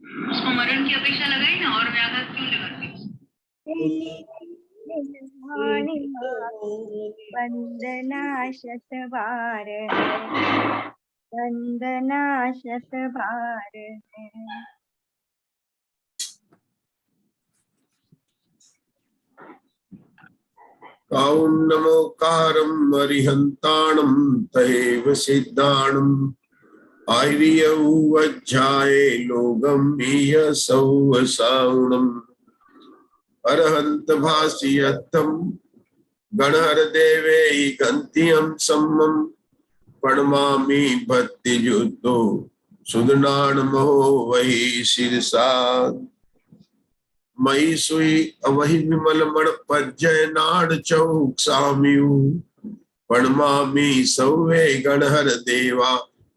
उसको मरण की अपेक्षा लगाई ना, और व्याघात क्यों लगाती? वंदना शतबार है, वंदना शतबार है। काउन्नमोकारं अरिहन्ताणं तयैव सिद्धाणं आर्यौवज्झाये लोगं मीयसौवसावणम् अरहन्त भासियत्थं गणहरदेवे गन्त्यं सम्मं प्रणमामि भक्तियुक्तो सुदनानमो वै शिरसा मयि सुई अवहि विमल मण पज्जय नाड चौक साम्यु प्रणमामि सौवे गणहर देवा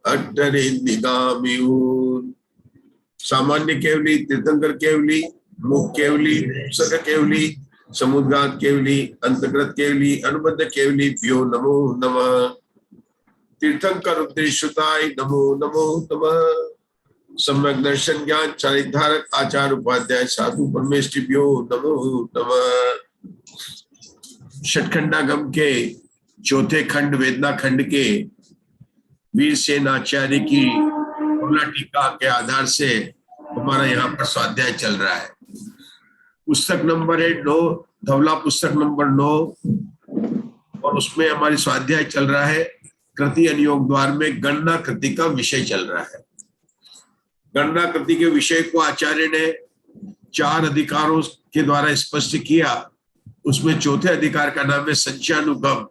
अट्टरे निगाम्यु। सामान्य केवली, तीर्थंकर केवली, मुख केवली, सक केवली, समुद्गात केवली, अंतकृत केवली, अनुबद्ध केवली भ्यो नमो नमः। तीर्थंकर उपदेशुताय नमो नमो नमः। सम्यक दर्शन ज्ञान चारिधारक आचार्य उपाध्याय साधु परमेष्टिभ्यो नमो नमः। षटखंडागम के चौथे खंड वेदना खंड के वीरसेन आचार्य की टीका के आधार से हमारा यहाँ पर स्वाध्याय चल रहा है। पुस्तक नंबर है 9, धवला पुस्तक नंबर 9, और उसमें हमारी स्वाध्याय चल रहा है कृति अनुयोग द्वार में गणना कृति का विषय चल रहा है। गणना कृति के विषय को आचार्य ने 4 अधिकारों के द्वारा स्पष्ट किया। उसमें चौथे अधिकार का नाम है संचयानुगम,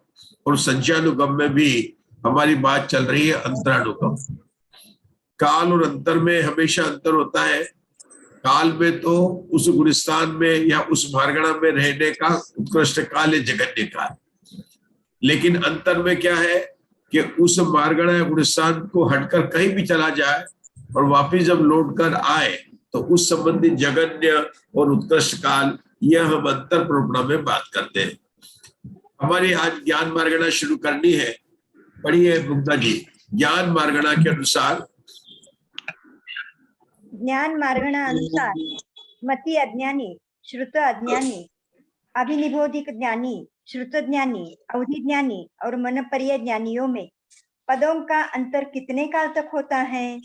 और संचयानुगम में भी हमारी बात चल रही है अंतरानुगम। काल और अंतर में हमेशा अंतर होता है। काल में तो उस गुणस्थान में या उस मार्गणा में रहने का उत्कृष्ट काल है जगन्य काल, लेकिन अंतर में क्या है कि उस मार्गणा या गुणस्थान को हटकर कहीं भी चला जाए और वापिस जब लौट कर आए तो उस संबंधी जगन्य और उत्कृष्ट काल, यह हम अंतर प्रोपणा में बात करते हैं। हमारी आज ज्ञान मार्गणा शुरू करनी है। पढ़िए मुग्धा जी। ज्ञान मार्गणा के अनुसार, ज्ञान मार्गणा अनुसार मति अज्ञानी, श्रुत अज्ञानी, अभिनिबोधिक ज्ञानी, श्रुत ज्ञानी, अवधि ज्ञानी और मनपर्य ज्ञानियों में पदों का अंतर कितने काल तक होता है?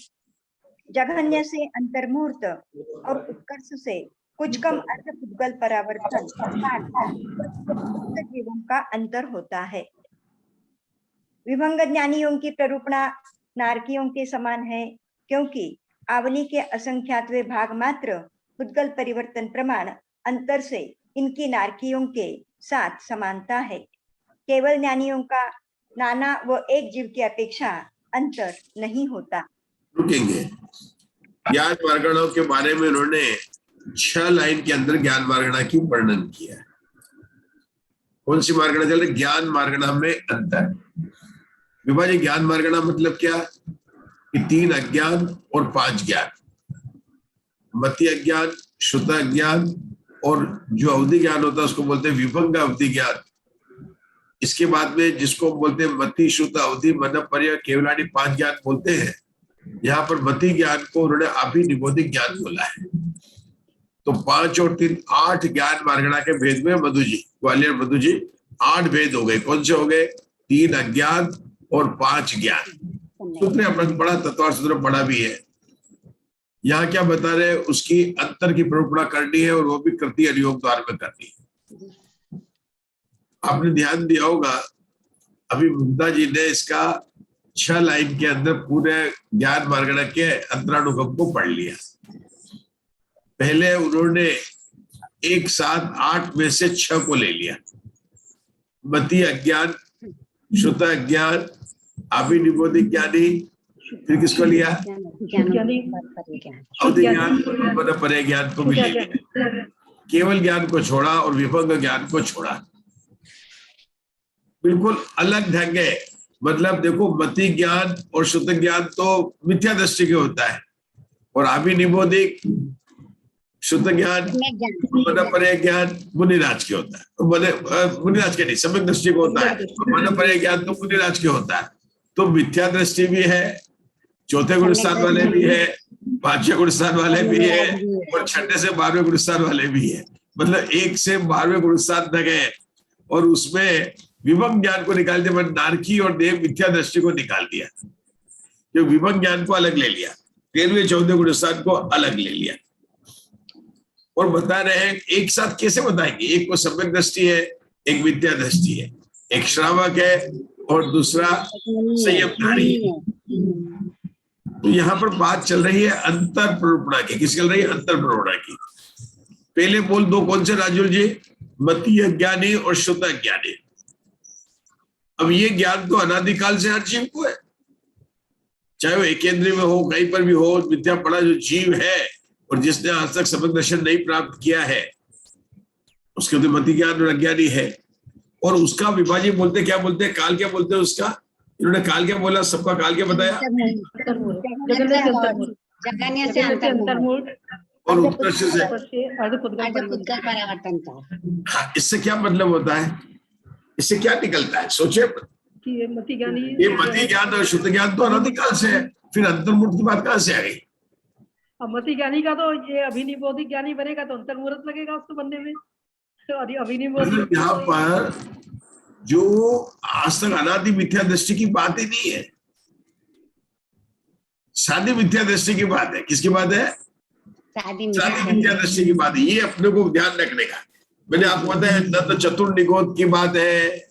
जघन्य से अंतर्मुहूर्त और उत्कर्ष से कुछ कम अर्थ पुद्गल परावर्तन जीवों का अंतर होता है। विभंग ज्ञानियों की प्ररूपणा नारकियों के समान है, क्योंकि आवली के असंख्यातवे भाग मात्र पुद्गल परिवर्तन प्रमाण अंतर से इनकी नारकियों के साथ समानता है। केवल ज्ञानियों का नाना व एक जीव की अपेक्षा अंतर नहीं होता। रुकेंगे। ज्ञान मार्गणा के बारे में उन्होंने 6 लाइन के अंदर ज्ञान मार्गणा की वर्णन किया है। कौन सी मार्गणा चल रही? ज्ञान मार्गणा में अंतर। विभाजी, ज्ञान मार्गणा मतलब क्या कि 3 अज्ञान और 5 ज्ञान, मति अज्ञान, श्रुत अज्ञान और जो अवधि ज्ञान होता है उसको बोलते हैं विभंग अवधि ज्ञान। इसके बाद में जिसको बोलते हैं मति, श्रुत, अवधि, मनपर्य, केवलादि 5 ज्ञान बोलते हैं। यहाँ पर मति ज्ञान को उन्होंने अभिनिबोधिक ज्ञान बोला है। तो 5 और 3 8 ज्ञान मार्गणा के भेद में मधु जी, ग्वालियर मधु जी, 8 भेद हो गए। कौन से हो गए? 3 अज्ञान और 5 ज्ञान। सूत्र अपन पढ़ा, तत्वार सूत्र पढ़ा भी है। यहाँ क्या बता रहे हैं? उसकी अंतर की प्ररूपणा करनी है, और वो भी कृति अनुयोग द्वार में करनी है। आपने ध्यान दिया होगा, अभी मुग्धा जी ने इसका 6 लाइन के अंदर पूरे ज्ञान मार्गणा के अंतरानुगम को पढ़ लिया। पहले उन्होंने एक साथ 8 में से 6 को ले लिया। मति अज्ञान, श्रुत अज्ञान, अभिनिबोधिक ज्ञानी, फिर किसको लिया? अवधि ज्ञान, मनपर्य ज्ञान को भी ले लिया। केवल ज्ञान को छोड़ा और विभंग ज्ञान को छोड़ा। बिल्कुल अलग ढंग है। मतलब देखो, मति ज्ञान और शुद्ध ज्ञान तो मिथ्या दृष्टि के होता है, और अभिनिबोधिक शुद्ध ज्ञान, मनपर्य ज्ञान मुनिराज के होता है। मुनिराज के नहीं, सम्यक दृष्टि को होता है। मनपर्य ज्ञान तो मुनिराज के होता है। तो मिथ्या दृष्टि भी है, चौथे गुणस्थान वाले भी है, 5वें गुण स्थान वाले भी है और 6ठे से 12वें गुण स्थान वाले भी है, मतलब 1 से 12वें गुण स्थान तक है। और उसमें विभंग ज्ञान को निकाल दिया, नारकी और देव मिथ्या दृष्टि को निकाल दिया, जो विभंग ज्ञान को अलग ले लिया, 13वें 14वें गुण स्थान को अलग ले लिया। और बता रहे हैं एक साथ कैसे बताएंगे, एक को सम्यक दृष्टि है, एक मिथ्या दृष्टि है, एक श्रावक है और दूसरा संयमधारी है। तो यहाँ पर बात चल रही है अंतर प्ररूपणा की। किस चल रही है? अंतर प्ररूपणा की। पहले बोल दो कौन से राजुल जी? मति अज्ञानी और श्रुत अज्ञानी। अब ये ज्ञान तो अनादिकाल से हर जीव को है, चाहे वो एकेंद्रीय में हो, कहीं पर भी हो, विद्या पढ़ा जो जीव है और जिसने आज तक सम्यक दर्शन नहीं प्राप्त किया है, उसके तो मति ज्ञान और अज्ञानी है। और उसका विभाजी बोलते क्या बोलते हैं? काल क्या बोलते हैं उसका? इन्होंने काल क्या बोला? सबका काल क्या बताया? और उत्कर्ष से हाँ, इससे क्या मतलब होता है? इससे क्या निकलता है? सोचे ये मति ज्ञान और शुद्ध ज्ञान तो अनादिकाल से है, फिर अंतर्मुहूर्त की बात कहाँ से आ गई? अब मति ज्ञानी का तो ये अभिनिबोधिक ज्ञानी बनेगा तो अंतर्मुहूर्त लगेगा उसको बनने में। मतलब यहाँ पर जो आज तक अनादि मिथ्या दृष्टि की बात ही नहीं है, शादी मिथ्या दृष्टि की बात है। किसकी बात है? शादी मिथ्या दृष्टि की बात है। ये अपने को ध्यान रखने का। मैंने आपको बताया न तो चतुर्निगोद की बात है,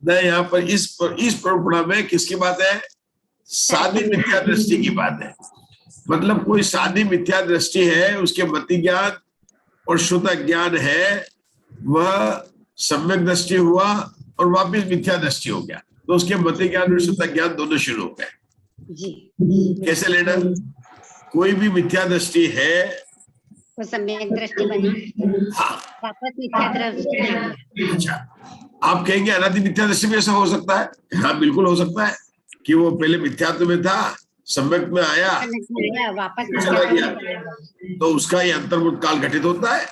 न यहाँ पर इस प्ररूपणा में किसकी बात है? शादी मिथ्या दृष्टि की बात है। मतलब कोई शादी मिथ्या दृष्टि है, उसके मति ज्ञान और शुद्ध ज्ञान है, वह सम्यक दृष्टि हुआ और वापिस मिथ्या दृष्टि हो गया, तो उसके मति ज्ञान और शुद्ध ज्ञान दोनों शुरू हो गए। कैसे लेना? कोई भी मिथ्या दृष्टि है वो सम्यक दृष्टि बनी, हाँ, वापस मिथ्या दृष्टि। अच्छा, आप कहेंगे अनादि मिथ्या दृष्टि में ऐसा हो सकता है? हाँ, बिल्कुल हो सकता है कि वो पहले मिथ्यात्व में था, सम्यक में आया, वापस चला गया, तो उसका ये अंतर्मुहूर्त काल घटित होता है।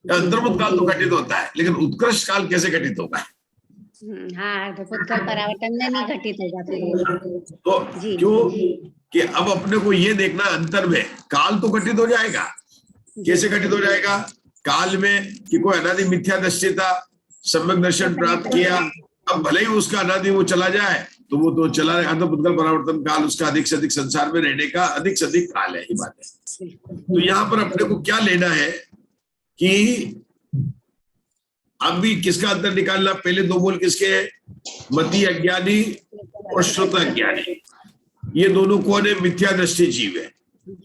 अंतर्मुहूर्त काल तो घटित होता है, लेकिन उत्कृष्ट काल कैसे घटित होगा? हाँ, उत्कल परावर्तन में नहीं घटित होगा फिर। तो क्यों कि अब अपने को ये देखना अंतर में काल तो घटित हो जाएगा। कैसे घटित हो जाएगा? काल में कि कोई अनादि मिथ्या दृष्टि था, सम्यक दर्शन प्राप्त किया, अब भले ही उसका अनादि वो चला जाए तो वो तो चला रहा, तो पुद्गल परावर्तन काल उसका अधिक से अधिक संसार में रहने का अधिक से अधिक काल है। ये बात है। तो यहाँ पर अपने को क्या लेना है कि अभी किसका अंतर निकालना? पहले दो बोल किसके हैं? मति अज्ञानी और श्रुत अज्ञानी। ये दोनों कौन है? मिथ्या दृष्टि जीव है,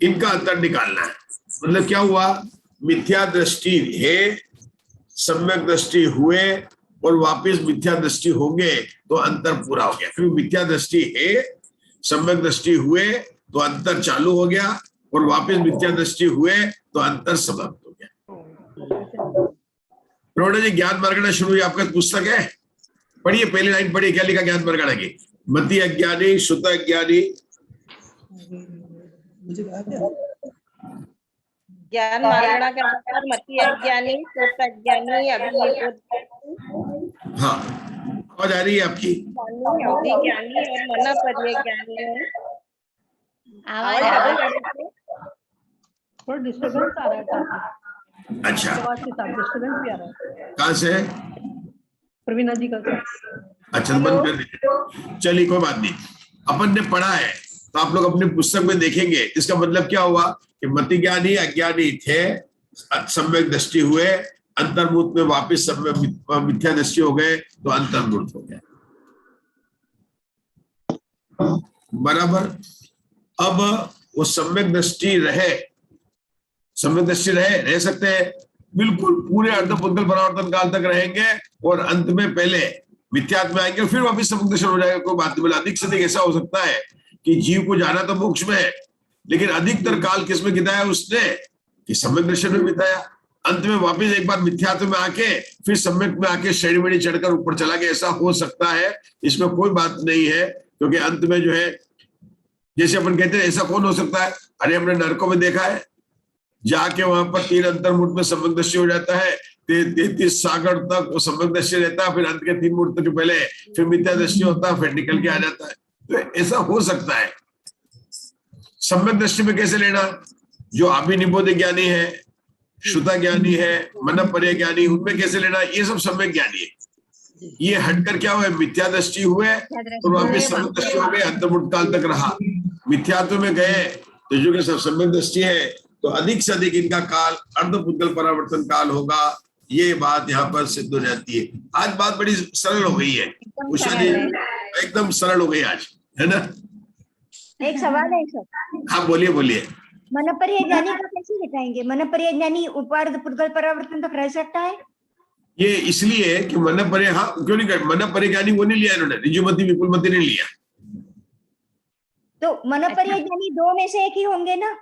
इनका अंतर निकालना है। मतलब क्या हुआ? मिथ्या दृष्टि है, सम्यक दृष्टि हुए और वापिस मिथ्या दृष्टि होंगे तो अंतर पूरा हो गया। फिर मिथ्या दृष्टि है, सम्यक दृष्टि हुए तो अंतर चालू हो गया और वापिस मिथ्या दृष्टि हुए तो अंतर समाप्त हो गया। प्रौढ़ जी, ज्ञान मार्गणा शुरू हुई, आपका पुस्तक है, पढ़िए, पहली लाइन पढ़िए, क्या लिखा ज्ञान मार्गणा की? मति अज्ञानी, शुद्ध अज्ञानी, ज्ञान मार्गणा के अनुसार मति अज्ञानी, शुद्ध अज्ञानी, अभिनिबोध हाँ आवाज आ रही है आपकी? अवधि ज्ञानी और मना पर्य ज्ञानी है। थोड़ा डिस्टर्बेंस आ रहा है। अच्छा, डिस्टर्बेंस भी आ रहा है। कहाँ से? प्रवीणा जी का। अच्छा, बंद कर दीजिए। चलिए, कोई बात नहीं। अपन ने पढ़ा है तो आप लोग अपनी पुस्तक में देखेंगे। इसका मतलब क्या हुआ कि मति ज्ञानी अज्ञानी थे, सम्यक दृष्टि हुए, अंतर्मुहूर्त में वापिस मिथ्या दृष्टि हो गए तो अंतर्मुहूर्त हो गया। बराबर। अब वो सम्यक दृष्टि रहे, सम्यक दृष्टि रह सकते हैं, बिल्कुल पूरे अर्धपुद्गल परावर्तन काल तक रहेंगे और अंत में पहले मिथ्यात्व में आएंगे, फिर वापिस सम्यक दर्शन हो जाएगा। कोई बात नहीं। बोला अधिक से अधिक ऐसा हो सकता है कि जीव को जाना तो मोक्ष में है, लेकिन अधिकतर काल किसमें बिताया उसने? कि सम्यक दर्शन में बिताया। अंत में वापस एक बार मिथ्यात्व में आके फिर सम्यक में आके श्रेणी में चढ़कर ऊपर चला गया, ऐसा हो सकता है। इसमें कोई बात नहीं है, क्योंकि अंत में जो है, जैसे अपन कहते हैं, ऐसा कौन हो सकता है? अरे हमने नरकों में देखा है, जाके वहां पर 3 अंतर्मुहूर्त में सम्यक दृष्टि हो जाता है, 33 सागर तक वो सम्यक दृष्टि रहता है, फिर अंत के 3 मुहूर्त के पहले फिर मिथ्या दृष्टि होता है, फिर निकल के आ जाता है। तो ऐसा हो सकता है। सम्यक दृष्टि में कैसे लेना, जो अभिनिबोध ज्ञानी है, श्रुता ज्ञानी है, मनपर्य ज्ञानी, उनमें कैसे लेना, ये सब सम्यक ज्ञानी है। ये हटकर क्या हुआ, मिथ्या दृष्टि हुए तो वापिस सम्यक दृष्टि हो गए, अंतर्मुख काल तक रहा। मिथ्यात्व में गए तो जो कि सब सम्यक दृष्टि है, तो अधिक से अधिक इनका काल अर्धपुद्गल परावर्तन काल होगा। ये बात यहाँ पर सिद्ध हो जाती है। आज बात बड़ी सरल हो गई है, उषा जी एकदम सरल हो गई आज, है ना। एक सवाल है सर। हाँ बोलिए बोलिए। मनपर्य ज्ञानी का कैसे दिखाएंगे? मनपर्य ज्ञानी उपार्ध पुद्गल परावर्तन तक रह सकता है? ये इसलिए कि मनपर्य, हाँ क्यों नहीं कर, मनपर्य ज्ञानी वो नहीं लिया इन्होंने, ऋजुमति विपुलमति ने लिया। तो मनपर्य ज्ञानी दो में से एक ही होंगे ना?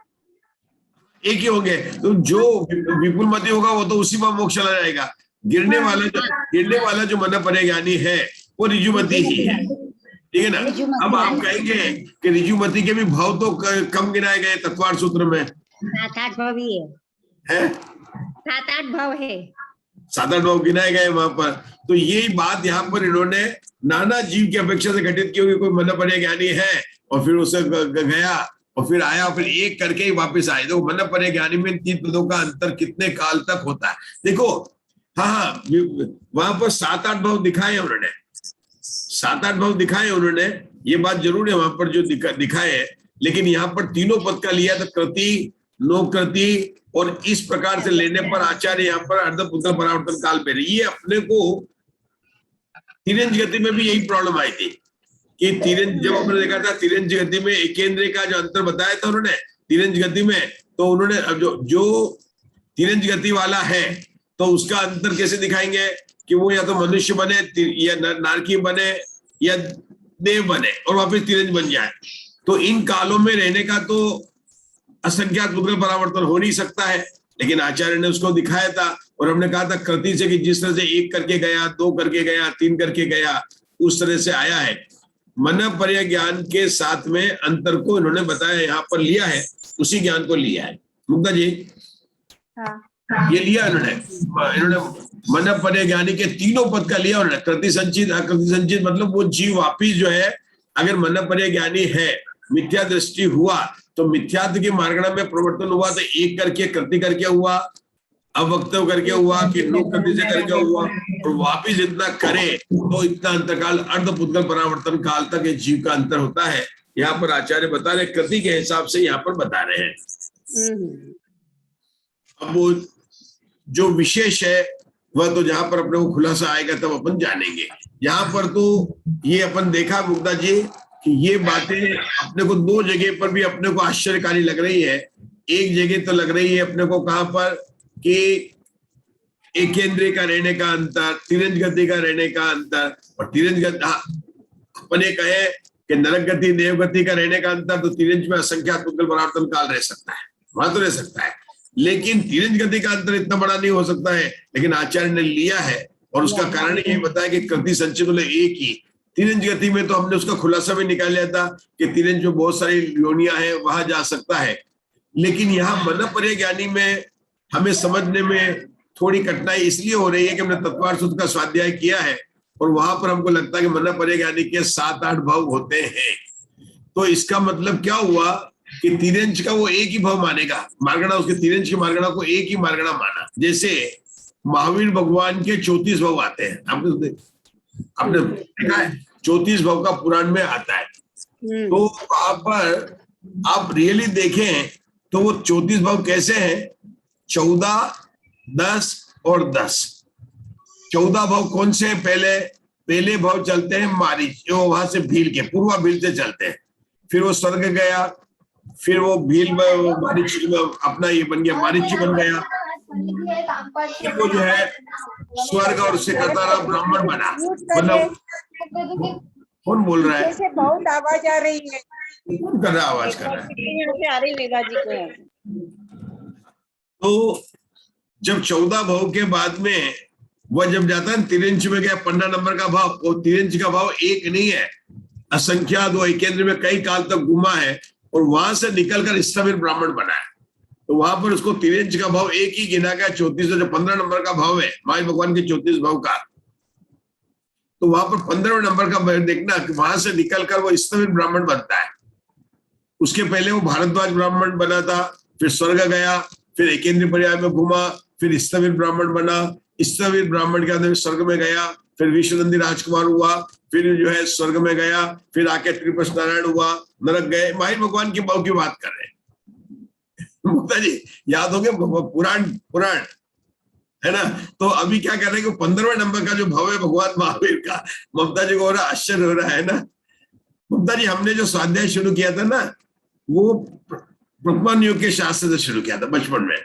एक ही होंगे। तो जो विपुलमति होगा वो तो उसी में मोक्ष चला जाएगा। गिरने वाला जो मनपर्य ज्ञानी है वो ऋजुमति ही है, ठीक है ना। अब आप कहेंगे कि ऋजुमति के भी भाव तो कम गिनाए गए तत्वार्थ सूत्र में, 7-8 भाव ही है, 7-8 भाव है, 7-8 भाव गिनाए गए वहां पर। तो यही बात यहाँ पर इन्होंने नाना जीव की अपेक्षा से घटित की होगी। कोई मनपर्य ज्ञानी है और फिर उसे गया और फिर आया और फिर एक करके ही वापस आए। तो मनपर्य ज्ञानी में 3 पदों का अंतर कितने काल तक होता है देखो। हाँ वहां पर 7-8 भाव दिखाए उन्होंने, 7-8 भाव दिखाए उन्होंने, ये बात जरूर है वहां पर जो दिखाए। लेकिन यहाँ पर तीनों पद का लिया था, कृति, नो कृति, और इस प्रकार से लेने पर आचार्य यहाँ पर अर्धपुद्गल परावर्तन काल पे रही। ये अपने को तिरंज गति में भी यही प्रॉब्लम आई थी कि तिरंज, जब हमने देखा था तिरंज गति में एकेंद्र का जो अंतर बताया था उन्होंने तिरंज गति में, तो उन्होंने जो तिरंज गति वाला है तो उसका अंतर कैसे दिखाएंगे कि वो या तो मनुष्य बने या नारकी बने या देव बने और वापस तिरंज बन जाए। तो इन कालों में रहने का तो असंख्यात पुद्गल परावर्तन हो नहीं सकता है, लेकिन आचार्य ने उसको दिखाया था। और हमने कहा था कृति से कि जिस तरह से 1 करके गया, 2 करके गया, 3 करके गया, उस तरह से आया है। मनपर्य ज्ञान के साथ में अंतर को इन्होंने बताया, यहाँ पर लिया है, उसी ज्ञान को लिया है। मुग्धा जी हाँ। ये लिया इन्होंने मनपर्य ज्ञानी के तीनों पद का लिया उन्होंने, कृति संचित, अकृति संचित, मतलब वो जीव वापिस जो है अगर मनपर्य ज्ञानी है, मिथ्या दृष्टि हुआ तो मिथ्यात्व की मार्गणा में प्रवर्तन हुआ तो 1 करके कृति करके हुआ, अवक्तव्य करके हुआ कि नो कृति से करके हुआ, और वापिस इतना करे तो इतना अंतकाल अर्धपुद्गल परावर्तन काल तक ये जीव का अंतर होता है। यहाँ पर आचार्य बता रहे, कृति के हिसाब से यहाँ पर बता रहे हैं। अब वो जो विशेष है वह तो जहां पर अपने को खुलासा आएगा तब अपन जानेंगे। यहाँ पर तो ये अपन देखा मुग्धा जी कि ये बातें अपने को 2 जगह पर भी अपने को आश्चर्यकारी लग रही है। एक जगह तो लग रही है अपने को कहां पर कि एकेंद्रीय का रहने का अंतर, तिरंज गति का रहने का अंतर, और तिरंज गति अपने कहे कि नरक गति देव गति का रहने का अंतर, तो तिरंज में असंख्यात पुद्गल परावर्तन काल रह सकता है, वहां तो रह सकता है, लेकिन तिरंज गति का अंतर इतना बड़ा नहीं हो सकता है। लेकिन आचार्य ने लिया है और उसका कारण ये बताया कि कृति संचित एक ही। तिरंज गति में तो हमने उसका खुलासा भी निकाल लिया था कि तिरंज में बहुत सारी योनियां हैं, वहां जा सकता है। लेकिन यहाँ मनपर्य ज्ञानी में हमें समझने में थोड़ी कठिनाई इसलिए हो रही है कि हमने तत्वार्थ सूत्र का स्वाध्याय किया है और वहां पर हमको लगता है कि मनपर्य ज्ञानी के 7-8 भाव होते हैं। तो इसका मतलब क्या हुआ कि तिरंज का वो एक ही भाव मानेगा, मार्गणा, उसके तिरंज की मार्गणा को एक ही मार्गणा माना। जैसे महावीर भगवान के 34 भाव आते हैं, आपने देखा है 34 भाव का पुराण में आता है। तो वहां पर आप रियली देखें तो वो 34 भाव कैसे हैं, 14, 10 और 10। 14 भाव कौन से हैं? पहले भाव चलते हैं मारीच, जो वहां से भील के पूर्वा भील से चलते हैं, फिर वो स्वर्ग गया, फिर वो भील मारीच अपना ये बन गया, मारीच बन गया, फिर वो जो है स्वर्ग और उससे करता रहा ब्राह्मण बना। मतलब कौन बोल रहा है? बहुत आवाज आ रही है। कौन कर रहा है? आवाज कर रहा है? आ रही वेगा जी को। तो जब 14 भाव के बाद में वह जब जाता है तिरंज में गया 15 नंबर का भाव, वो तिरंज का भाव एक नहीं है, असंख्यात वो केंद्र में कई काल तक घुमा है और वहां से निकलकर स्थविर ब्राह्मण बना है। तो वहां पर उसको तिरंज का भाव एक ही गिना गया, 34 जो 15 नंबर का भाव है माई भगवान के 34 भाव का। तो वहां पर 15वें नंबर का देखना कि वहां से निकलकर वो स्थविर ब्राह्मण बनता है। उसके पहले वो भारद्वाज ब्राह्मण बना था, फिर स्वर्ग गया, फिर एकेंद्र पर्याय में घूमा, फिर स्तवीर ब्राह्मण बना, स्तवीर ब्राह्मण के अंदर स्वर्ग में गया, फिर विश्वनंदी राजकुमार हुआ, फिर जो है स्वर्ग में गया, फिर आके त्रिपश नारायण हुआ, नरक गए। माहिर भगवान की भाव की बात कर रहे हैं मुक्ता जी, याद होंगे पुराण है ना। तो अभी क्या कर रहे हैं कि 15वें नंबर का जो भाव है भगवान महावीर का, ममता जी को हो रहा आश्चर्य हो रहा है ना। ममता जी, हमने जो स्वाध्याय शुरू किया था ना, वो प्रथमान युग के शास्त्र से शुरू किया था। बचपन में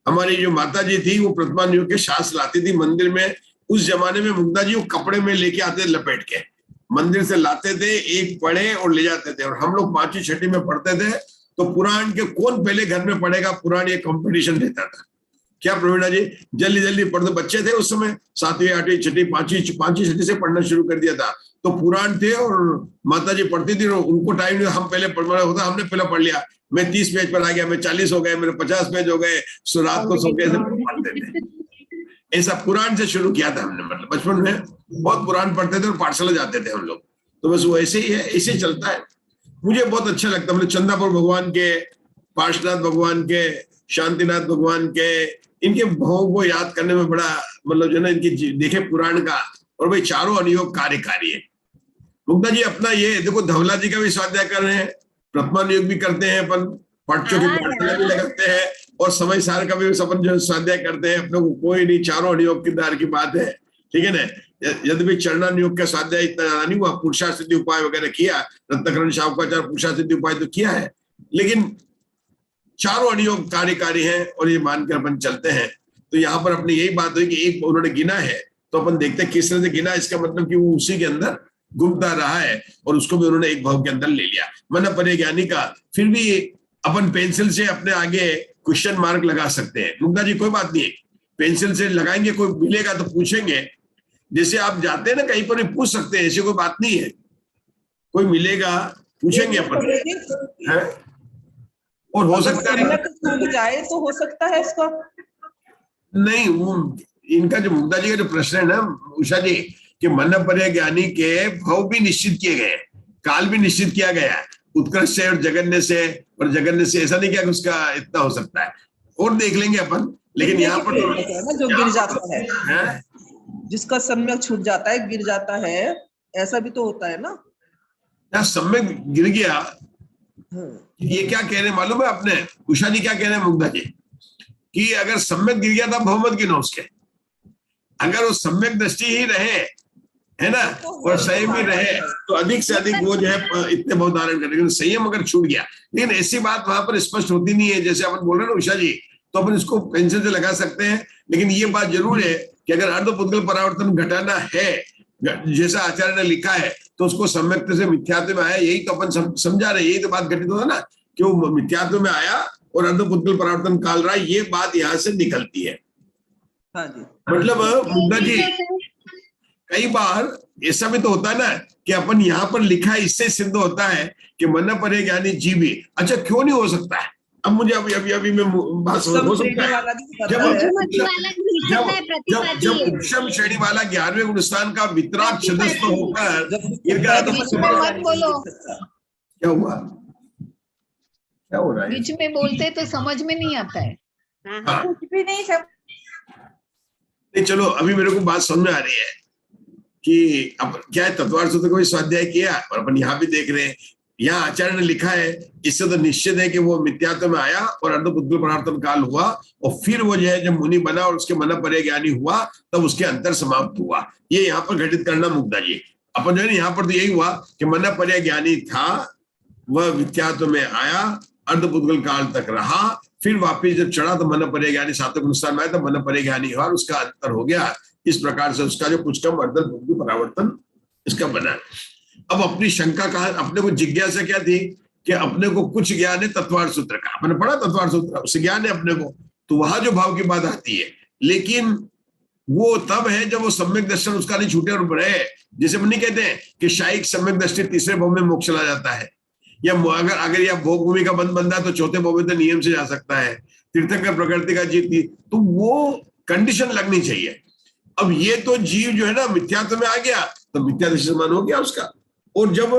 हमारी जो माता जी थी वो प्रथमान युग के शास्त्र लाती थी मंदिर में। उस जमाने में मुग्धा जी वो कपड़े में लेके आते थे, लपेट के मंदिर से लाते थे, एक पढ़े और ले जाते थे। और हम लोग 5वीं 6वीं में पढ़ते थे, तो पुराण के कौन पहले घर में पढ़ेगा पुराण, ये कंपटीशन रहता था। क्या प्रवीणा जी, जल्दी जल्दी पढ़ते बच्चे थे उस समय, 7वीं 8वीं 6वीं 5वीं 6वीं से पढ़ना शुरू कर दिया था। तो पुराण थे और माता जी पढ़ती थी, उनको टाइम नहीं, हम पहले पढ़ना होता, हमने पहले पढ़ लिया। मैं 30 पेज पर आ गया, मैं 40 हो गए, मेरे 50 पेज हो गए, सो रात को सो के पढ़ते थे। ऐसा पुराण से शुरू किया था हमने, मतलब बचपन में बहुत पुराण पढ़ते थे और पाठशाला जाते थे हम लोग। तो बस वो ऐसे ही है, ऐसे ही चलता है। मुझे बहुत अच्छा लगता है, मतलब चंदापुर भगवान के, पार्श्वनाथ भगवान के, शांतिनाथ भगवान के, इनके भावों को याद करने में बड़ा मतलब जो है ना, इनकी देखे पुराण का, और भाई चारों अनुयोग कार्यकारी है। मुग्धा जी अपना ये देखो, धवला जी का भी स्वाध्याय कर रहे हैं, प्रथमान योग भी करते हैं अपन, पाठ्यों की पाठशाला भी लगाते हैं, और समय सार का भी अपन जो स्वाध्याय करते हैं। अपने को कोई नहीं, चारों अनुयोग की दार की बात है, ठीक है ना। यद्यपि चरणानुयोग का स्वाध्याय इतना ज्यादा नहीं हुआ, पुरुषार्थ सिद्धि उपाय वगैरह किया, रत्नकरण शावकाचार्य पुरुषार्थ सिद्धि उपाय तो किया है, लेकिन चारों अनुयोग कार्यकारी हैं और ये मानकर अपन चलते हैं। तो यहाँ पर अपनी यही बात हुई कि एक उन्होंने गिना है, तो अपन देखते हैं किस तरह से गिना। इसका मतलब कि वो उसी के अंदर घूमता रहा है और उसको भी उन्होंने एक भाव के अंदर ले लिया। मन परिज्ञानी का फिर भी अपन पेंसिल से अपने आगे क्वेश्चन मार्क लगा सकते हैं। मुग्धा जी कोई बात नहीं, पेंसिल से लगाएंगे, कोई मिलेगा तो पूछेंगे। जैसे आप जाते हैं ना कहीं पर भी पूछ सकते हैं, ऐसी कोई बात नहीं है, कोई मिलेगा पूछेंगे अपन है? और हो सकता है जाए तो हो सकता है इसका नहीं, वो इनका जो मुग्धा जी का जो प्रश्न है ना उषा जी, कि मन परिज्ञानी के भाव भी निश्चित किए गए, काल भी निश्चित किया गया, उत्कर्ष से और जगन्य से, और जगन्य से ऐसा नहीं किया कि उसका इतना हो सकता है, और देख लेंगे अपन। लेकिन यहाँ पर तो जो गिर जाता है, जिसका सम्यक छूट जाता है, गिर जाता है, ऐसा भी तो होता है ना। सम्यक गिर गया, ये क्या कह रहे हैं मालूम है आपने, उषा जी क्या कह रहे हैं मुग्धा जी, कि अगर सम्यक गिर गया था भाव मत गिनो उसके, अगर वो सम्यक दृष्टि ही रहे, है ना, और संयम ही रहे, तो अधिक से अधिक वो जो है इतने भाव धारण करेंगे। लेकिन संयम अगर छूट गया, लेकिन ऐसी बात वहां पर स्पष्ट होती नहीं है। जैसे अपन बोल रहे हैं ना उषा जी, तो अपन इसको पेंसिल से लगा सकते हैं, लेकिन ये बात जरूर है कि अगर अर्धपुद्गल परावर्तन घटाना है जैसा आचार्य ने लिखा है, तो उसको सम्यक से मिथ्यात्व में आया, यही तो अपन समझा रहे, यही तो बात घटित होता ना, कि वो मिथ्यात्व में आया और अर्धपुद्गल परावर्तन काल रहा, ये बात यहाँ से निकलती है। हाँ जी। मतलब मुग्धा जी कई बार ऐसा भी तो होता है ना कि अपन यहाँ पर लिखा है, इससे सिद्ध होता है कि मन परिज्ञानी जीव भी, अच्छा क्यों नहीं हो सकता है। अब मुझे अभी मैं बात हो सकता है, जब उपशम श्रेणी वाला 11वें गुणस्थान का वितराग सदस्य होकर क्या हुआ, क्या हो रहा है, बीच में बोलते तो समझ में नहीं आता है। कुछ भी नहीं सब नहीं, चलो अभी मेरे को बात समझ में आ रही है कि अब क्या है, तत्वार्थ सूत्र को भी स्वाध्याय किया और अपन यहाँ भी देख रहे हैं, यहाँ आचार्य ने लिखा है, इससे तो निश्चित है कि वो मिथ्यात्व में आया और अर्धपुद्गल परावर्तन काल हुआ, और फिर वो जो है जब मुनि बना और उसके मन परिज्ञानी हुआ, तब उसके अंतर समाप्त हुआ। ये यहाँ पर घटित करना मुग्धा जी, अपन जो है यहाँ पर तो यही हुआ कि मन परिज्ञानी था, वह मिथ्यात्व में आया, अर्धपुद्गल काल तक रहा, फिर वापिस जब चढ़ा तो मन परिज्ञानी सातवें गुणस्थान में आया, तो मन परिज्ञानी हुआ, उसका अंतर हो गया। इस प्रकार से उसका जो कुछ कम अर्धपुद्गल परावर्तन इसका बना। अब अपनी शंका कहा, अपने को जिज्ञासा क्या थी कि अपने को कुछ ज्ञान है तत्वार्थ सूत्र का, अपने पढ़ा तत्वार्थ सूत्र, उससे ज्ञान है अपने को, तो वहां जो भाव की बात आती है, लेकिन वो तब है जब वो सम्यक दर्शन उसका नहीं छूटे और रहे। जैसे हम नहीं कहते हैं कि शायिक सम्यक दृष्टि तीसरे भाव में मोक्ष चला जाता है, या अगर यह भोग भूमि का बंद बंदा तो चौथे भाव में तो नियम से जा सकता है, तीर्थंकर प्रकृति का जीव, तो वो कंडीशन लगनी चाहिए। अब ये तो जीव जो है ना मिथ्यात्व में आ गया, तो मिथ्या दृष्टि समान हो गया उसका, और जब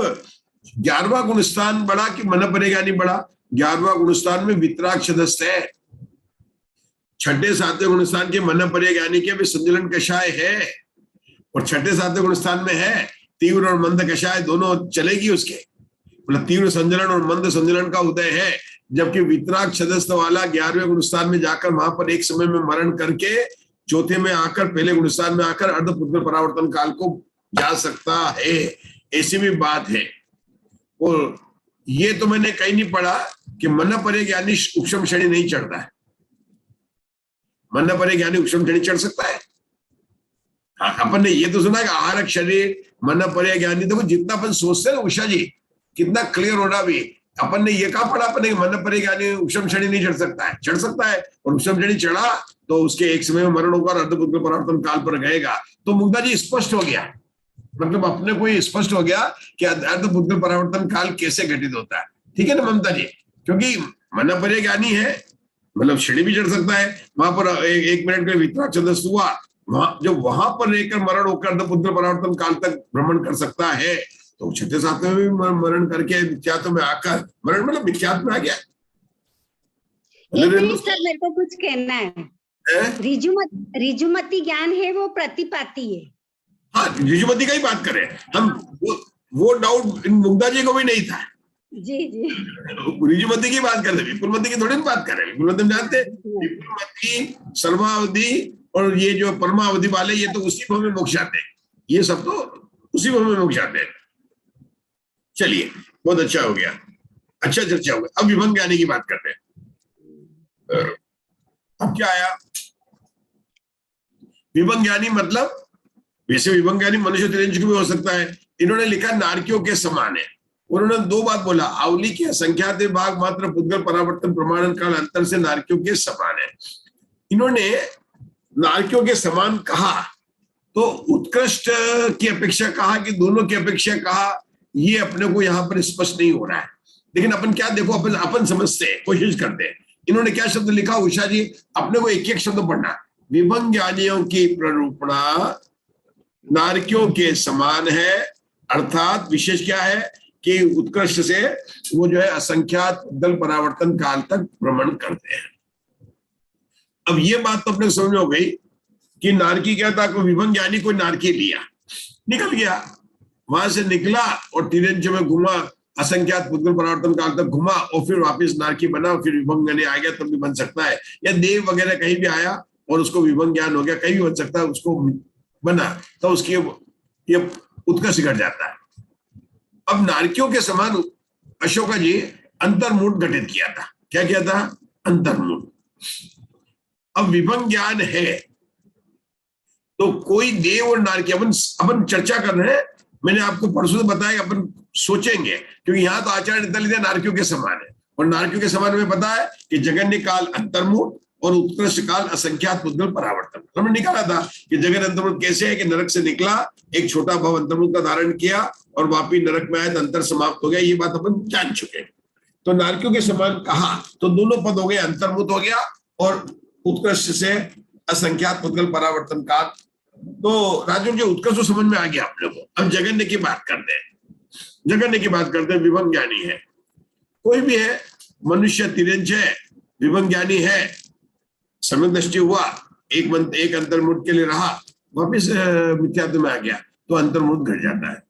11वां गुणस्थान बड़ा कि मन परेगानी बड़ा? 11वां गुणस्थान में वितराग सदस्य है। 6ठे 7वें गुणस्थान के मन परेगानी के भी संतुलन कषाय है, और 6ठे 7वें गुणस्थान में है तीव्र और मंद कषाय दोनों चलेगी उसके, मतलब तीव्र संजलन और मंद संजलन का उदय है। जबकि वितराग सदस्य वाला 11वें गुणस्थान में जाकर वहां पर एक समय में मरण करके चौथे में आकर पहले गुणस्थान में आकर अर्धपुद्गल परावर्तन काल को जा सकता है, ऐसी भी बात है। और ये तो मैंने कहीं नहीं पढ़ा कि मन परे ज्ञानी उपशम श्रेणी नहीं चढ़ता है। मन परे ज्ञानी उपशम श्रेणी चढ़ सकता है। हाँ, अपन ने ये तो सुना कि आहारक शरीर मन परे ज्ञानी, देखो जितना अपन सोचते हैं उषा जी कितना क्लियर हो रहा भी। अपन ने ये कहा पढ़ा अपने मन परे ज्ञानी उपशम श्रेणी नहीं चढ़ सकता है, चढ़ सकता है। और उपशम श्रेणी चढ़ा तो उसके एक समय में मरण होगा, अर्धपुद्गल परावर्तन काल पर गएगा। तो मुग्धा जी स्पष्ट हो गया, मतलब अपने को ये स्पष्ट हो गया कि अर्धपुद्गल परावर्तन काल कैसे घटित होता है। ठीक है ना ममता जी? क्योंकि मन परे ज्ञानी है, मतलब श्रेणी भी चढ़ सकता है। वहां पर एक मिनट का वितराग सदस्य हुआ, वहां पर रहकर मरण होकर अर्धपुद्गल परावर्तन काल तक भ्रमण कर सकता है। तो 6ठे 7वें में भी मरण करके मिथ्यात्व में आकर, मरण मतलब मिथ्यात्व में आ गया। सर मेरे को कुछ कहना है। ऋजुमति ज्ञान है वो प्रतिपाती है। हाँ, ऋजुमति का ही बात करें हम, वो डाउट मुग्धा जी को भी नहीं था। जी जी, ऋजुमति की बात कर रहे, विपुलमति की थोड़ी बात कर रहे। विपुलमति में जानते विपुलमति, सर्वावधि और ये जो परमावधि वाले, ये तो उसी भव में मोक्ष आते हैं, ये सब तो उसी भव में मोक्ष आते हैं। चलिए, बहुत अच्छा हो गया, अच्छा चर्चा हो गया। अब विभंग ज्ञानी की बात करते हैं। अब क्या आया? विभंग ज्ञानी मतलब, वैसे विभंग ज्ञानी मनुष्य तिरंज भी हो सकता है। इन्होंने लिखा नारकियों के समान है। उन्होंने दो बात बोला, आवली के असंख्यात भाग मात्र पुद्गल परावर्तन प्रमाणन काल अंतर से नारकियों के समान है। इन्होंने नारकियों के समान कहा तो उत्कृष्ट की अपेक्षा कहा कि दोनों की अपेक्षा कहा, ये अपने को यहाँ पर स्पष्ट नहीं हो रहा है। लेकिन अपन क्या देखो, अपन समझते हैं, कोशिश करते हैं। इन्होंने क्या शब्द लिखा उषा जी? अपने को एक एक शब्द पढ़ना। विभंग ज्ञानियों की प्ररूपणा नारकियों के समान है, अर्थात विशेष क्या है कि उत्कृष्ट से वो जो है असंख्यात दल परावर्तन काल तक भ्रमण करते हैं। अब ये बात तो अपने समझ में हो गई कि नारकी क्या था, कोई विभंग ज्ञानी कोई नारकी लिया, निकल गया, वहां से निकला और तिरंज में घुमा, असंख्यात पुद्गल परावर्तन काल तक घुमा और फिर वापस नारकी बना, फिर विभंग ज्ञानी आ गया, तब भी बन सकता है। या देव वगैरह कहीं भी आया और उसको विभंग ज्ञान हो गया, कहीं भी बन सकता है, उसको बना तो उसकी ये उत्कर्ष घट जाता है। अब नारकियों के समान अशोका जी अंतर्मूढ़ घटित किया था। क्या किया था? अंतर्मूढ़। अब विभंग ज्ञान है तो कोई देव और नारकी, अपन चर्चा कर रहे हैं। मैंने आपको परसों बताया, अपन सोचेंगे, क्योंकि यहाँ तो आचार्य ने लिखा नारकियों के समान है, और नारकियों के समान में पता है कि जगन्य काल अंतर्मूढ़ और उत्कृष्ट काल असंख्यात पुद्गल परावर्तन। हमने निकाला था कि जगन अंतर्मूढ़ कैसे है कि नरक से निकला, एक छोटा भव अंतर्मूढ़ का धारण किया और वापिस नरक में आया तो अंतर समाप्त हो गया। ये बात अपन जान चुके। तो नारकियों के समान कहा तो दोनों पद हो गए, अंतर्मुत हो गया और उत्कृष्ट से असंख्यात पुद्गल परावर्तन काल। तो राजू जी उत्कर्ष समझ में आ गया आप लोगों को। अब जगन्य की बात करते हैं। जगन्य की बात करते हैं, विभंग ज्ञानी है, कोई भी है, मनुष्य तिरंज है, विभंग ज्ञानी है, समय दृष्टि हुआ, एक अंतर्मुठ के लिए रहा, वापिस मिथ्यात्व में आ गया तो अंतर्मुठ घट जाता है।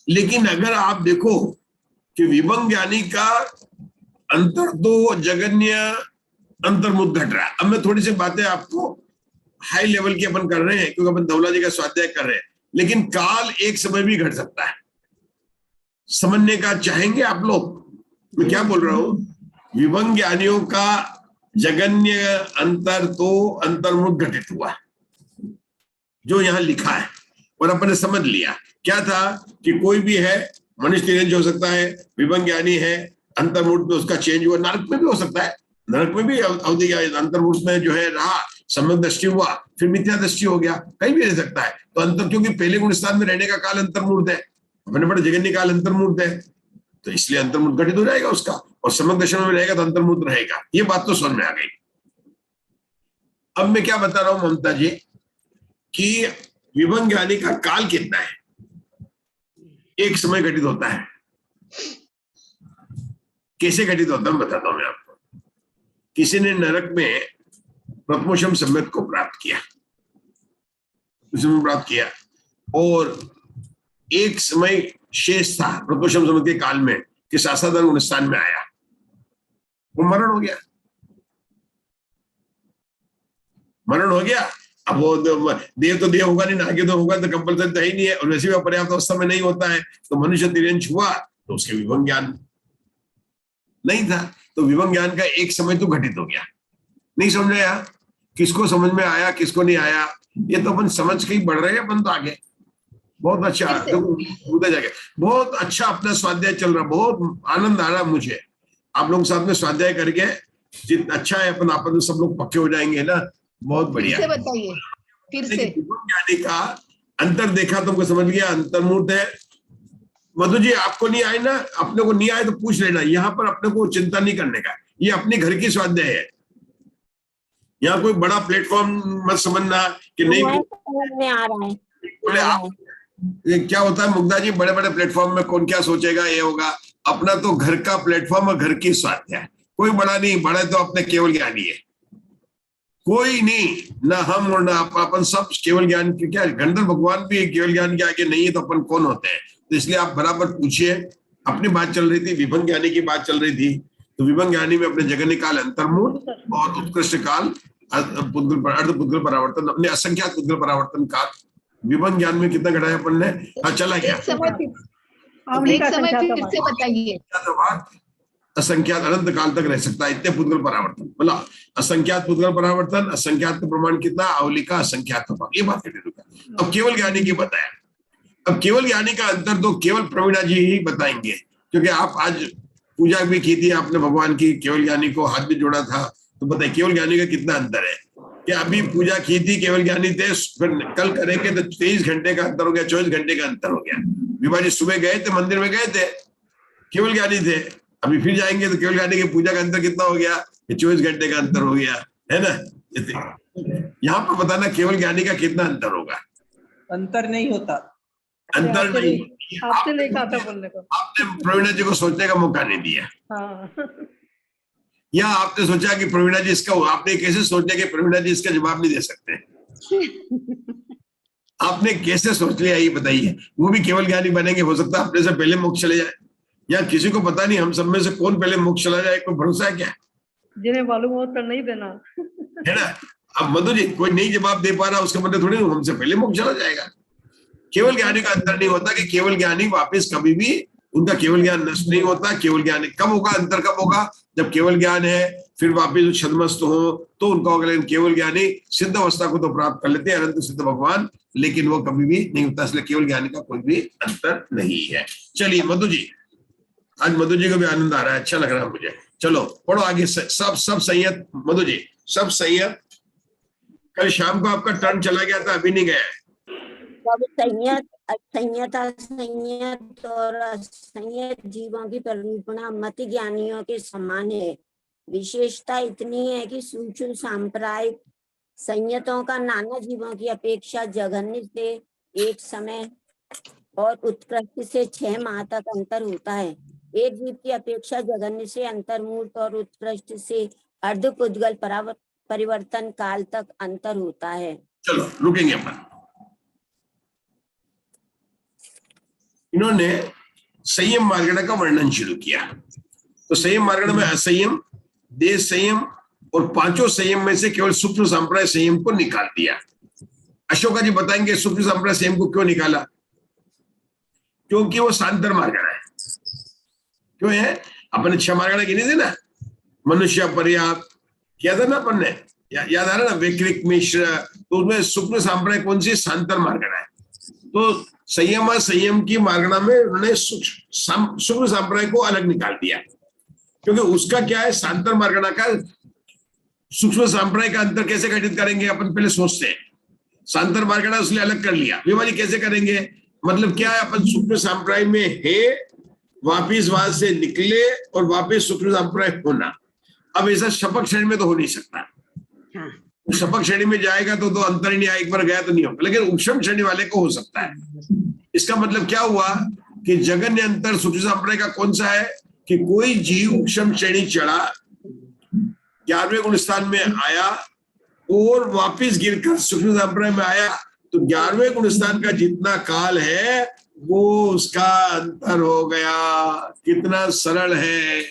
लेकिन अगर आप देखो कि विभंग ज्ञानी का अंतर तो जगन्य अंतर्मुठ घट रहा है। अब मैं थोड़ी सी बातें आपको हाई लेवल की अपन कर रहे हैं क्योंकि अपन धवला जी का स्वाध्याय कर रहे हैं, लेकिन काल एक समय भी घट सकता है। समझने का चाहेंगे आप लोग? मैं क्या बोल रहा हूं? विभंग ज्ञानियों का जगन्य अंतर तो अंतर्मुख घटित हुआ जो यहां लिखा है, और अपन ने समझ लिया क्या था कि कोई भी है, मनुष्य तिरंज हो सकता है, विभंग ज्ञानी है, अंतर्मुठ में उसका चेंज हुआ, नरक में भी हो सकता है, नरक में भी अवधि अंतर्मुठ में जो है रहा, सम्यक दृष्टि हुआ, फिर मिथ्या दृष्टि हो गया, कहीं भी रह सकता है। तो अंतर, क्योंकि पहले गुण स्थान में रहने का काल अंतर्मूर्त है, अपने बड़े जगन्य काल अंतर्मूर्त है, तो इसलिए अंतर्मूर्त घटित हो जाएगा उसका, और सम्यक दशा में रहेगा तो अंतर्मूर्त रहेगा। ये बात तो समझ में आ गई। अब मैं क्या बता रहा हूं ममता जी कि विभंग ज्ञानी का काल कितना है। एक समय घटित होता है। कैसे घटित होता है बताता हूं मैं आपको। किसी ने नरक में प्रथमोषम सम्यक को प्राप्त किया, और एक समय शेष था प्रथमोषम सम्यक के काल में कि सासाधन स्थान में आया, वो मरण हो गया। अब वो देव तो देव होगा नहीं, नागे तो होगा, तो कंपल्सरी तो ही नहीं है, और वैसे भी पर्याप्त अवस्था में नहीं होता है। तो मनुष्य तिर्यंश हुआ तो उसके विभंग ज्ञान नहीं था, तो विभंग ज्ञान का एक समय तो घटित हो गया। नहीं समझ में आया? किसको समझ में आया, किसको नहीं आया, ये तो अपन समझ के ही बढ़ रहे हैं। अपन तो आगे बहुत अच्छा, तो जाके बहुत अच्छा अपना स्वाध्याय चल रहा, बहुत आनंद आ रहा मुझे आप लोग साथ में स्वाध्याय करके। जितना अच्छा है अपन आपस में सब लोग पक्के हो जाएंगे ना, बहुत बढ़िया। फिर से बताइए, फिर से। ज्ञानी का अंतर देखा, तुमको समझ गया, अंतर्मूर्त है। मधु जी आपको नहीं आए ना, अपने को नहीं आए तो पूछ लेना, यहाँ पर अपने को चिंता नहीं करने का, ये अपने घर की स्वाध्याय है। यहाँ कोई बड़ा प्लेटफॉर्म मत समझना कि नहीं में आ रहा है। बोले आप क्या होता है मुग्धा जी, बड़े बड़े प्लेटफॉर्म में कौन क्या सोचेगा, ये होगा। अपना तो घर का प्लेटफॉर्म और घर की स्वाध्याय, कोई बड़ा नहीं, बड़ा तो अपने केवल ज्ञानी है, कोई नहीं, ना हम और ना अपन, सब केवल ज्ञान की। क्या गंधर्व भगवान भी केवल ज्ञान के आगे नहीं है, तो अपन कौन होते हैं? तो इसलिए आप बराबर पूछिए। अपनी बात चल रही थी, विभंग ज्ञानी की बात चल रही थी, तो विभंग ज्ञानी में अपने जगन्य काल अंतर्मूल और उत्कृष्ट काल अर्धपुद्गल परावर्तन, अपने असंख्यात पुद्गल परावर्तन काल। विभंग ज्ञान में कितना घटाया अपन ने? चला गया एक समय फिर से बताइए। असंख्यात अनंत काल तक रह सकता है, इतने पुद्गल परावर्तन। बोला असंख्यात पुद्गल परावर्तन, असंख्यात का प्रमाण कितना? अवलिका असंख्यात, ये बात करते। अब केवल ज्ञानी की बताया। अब केवल ज्ञानी का अंतर तो केवल प्रवीणा जी ही बताएंगे, क्योंकि आप आज पूजा भी की थी आपने भगवान की, केवल ज्ञानी को हाथ भी जोड़ा था, तो बताइए केवल ज्ञानी का कितना अंतर है? कि अभी पूजा की थी, केवल ज्ञानी थे, फिर कल करेंगे तो 23 घंटे का अंतर हो गया, 24 घंटे का अंतर हो गया। विभा जी सुबह गए थे, मंदिर में गए थे, केवल ज्ञानी थे, अभी फिर जाएंगे तो केवल ज्ञानी की पूजा का अंतर कितना हो गया? 24 घंटे का अंतर हो गया, है ना? यहाँ पर बताना केवल ज्ञानी का कितना अंतर होगा? अंतर नहीं होता, अंतर नहीं। आपसे नहीं कहा था बोलने को, आपने प्रवीणा जी को सोचने का मौका नहीं दिया। हाँ। या आपने सोचा कि प्रवीणा जी इसका, आपने कैसे सोचा कि प्रवीणा जी इसका जवाब नहीं दे सकते? आपने कैसे सोच लिया ये बताइए? वो भी केवल ज्ञानी बनेंगे, हो सकता है अपने से पहले मोक्ष चले जाए, या किसी को पता नहीं हम सब में से कौन पहले मोक्ष चला जाए, कोई भरोसा है क्या? जिन्हें मालूम हो तो नहीं देना, है ना? अब मधु जी कोई नहीं जवाब दे पा रहा, उसका मतलब थोड़ी हमसे पहले मोक्ष चला जाएगा। केवल ज्ञानी का अंतर नहीं होता कि केवल ज्ञानी वापस कभी भी उनका केवल ज्ञान नष्ट नहीं होता। केवल ज्ञान कब होगा? अंतर कब होगा? जब केवल ज्ञान है फिर वापिस छद्मस्त हो तो उनका होगा। लेकिन केवल ज्ञानी सिद्ध अवस्था को तो प्राप्त कर लेते हैं, अनंत सिद्ध भगवान, लेकिन वो कभी भी नहीं होता। इसलिए केवल ज्ञानी का कोई भी अंतर नहीं है। चलिए मधु जी, आज मधु जी को भी आनंद आ रहा है, अच्छा लग रहा है मुझे। चलो पढ़ो आगे। सब संयत मधु जी, सब संयत। कल शाम को आपका टर्न चला गया था, अभी नहीं गया है। सब संयत, असंयत, असंयत और असंयत जीवों की परिरूपणा मति ज्ञानियों के समान है। विशेषता इतनी है कि सूक्ष्म सांप्रदायिक संयतों का नाना जीवों की अपेक्षा जघन्य से एक समय और उत्कृष्ट से 6 माह तक अंतर होता है। एक जीव की अपेक्षा जघन्य से अंतर्मूर्त और उत्कृष्ट से अर्धपुद्गल परिवर्तन काल तक अंतर होता है। चलो रुकेंगे अपन। इन्होंने संयम मार्गण का वर्णन शुरू किया। तो संयम मार्गण में असंयम, देश संयम और 5 संयम में से केवल सूक्ष्म संप्रदाय संयम को निकाल दिया। अशोका जी बताएंगे सूक्ष्म संप्रदाय संयम को क्यों निकाला? क्योंकि वो शांतर मार्गण है। क्यों है? अपन 6 मार्गण गिने थे ना, मनुष्य, पर्याप्त किया था ना अपन ने, याद आ रहा ना, वैकृक, मिश्र। तो उसमें सूक्ष्म संप्रदाय कौन सी? शांतर मार्गण है। तो संयम की मार्गणा में उन्होंने सूक्ष्म संप्रदाय को अलग निकाल दिया, क्योंकि उसका क्या है, शांतर मार्गणा का सूक्ष्म संप्रदाय का अंतर कैसे घटित करेंगे अपन पहले सोचते हैं। शांतर मार्गणा उसने अलग कर लिया। विवादी कैसे करेंगे? मतलब क्या है, अपन सूक्ष्म संप्रदाय में है, वापिस वहां से निकले और वापिस सूक्ष्म संप्रदाय होना। अब ऐसा शपथ श्रेणी में तो हो नहीं सकता। शपथ श्रेणी में जाएगा तो अंतर ही नहीं आया, एक बार गया तो नहीं होगा। लेकिन उपशम श्रेणी वाले को हो सकता है। इसका मतलब क्या हुआ कि जगन्य अंतर सूक्ष्म संप्रदाय का कौन सा है कि कोई जीव उपशम श्रेणी चढ़ा, 11वें गुण स्थान में आया और वापिस गिरकर सूक्ष्म संप्रदाय में आया, तो 11वें गुण स्थान का जितना काल है वो उसका अंतर हो गया। कितना सरल है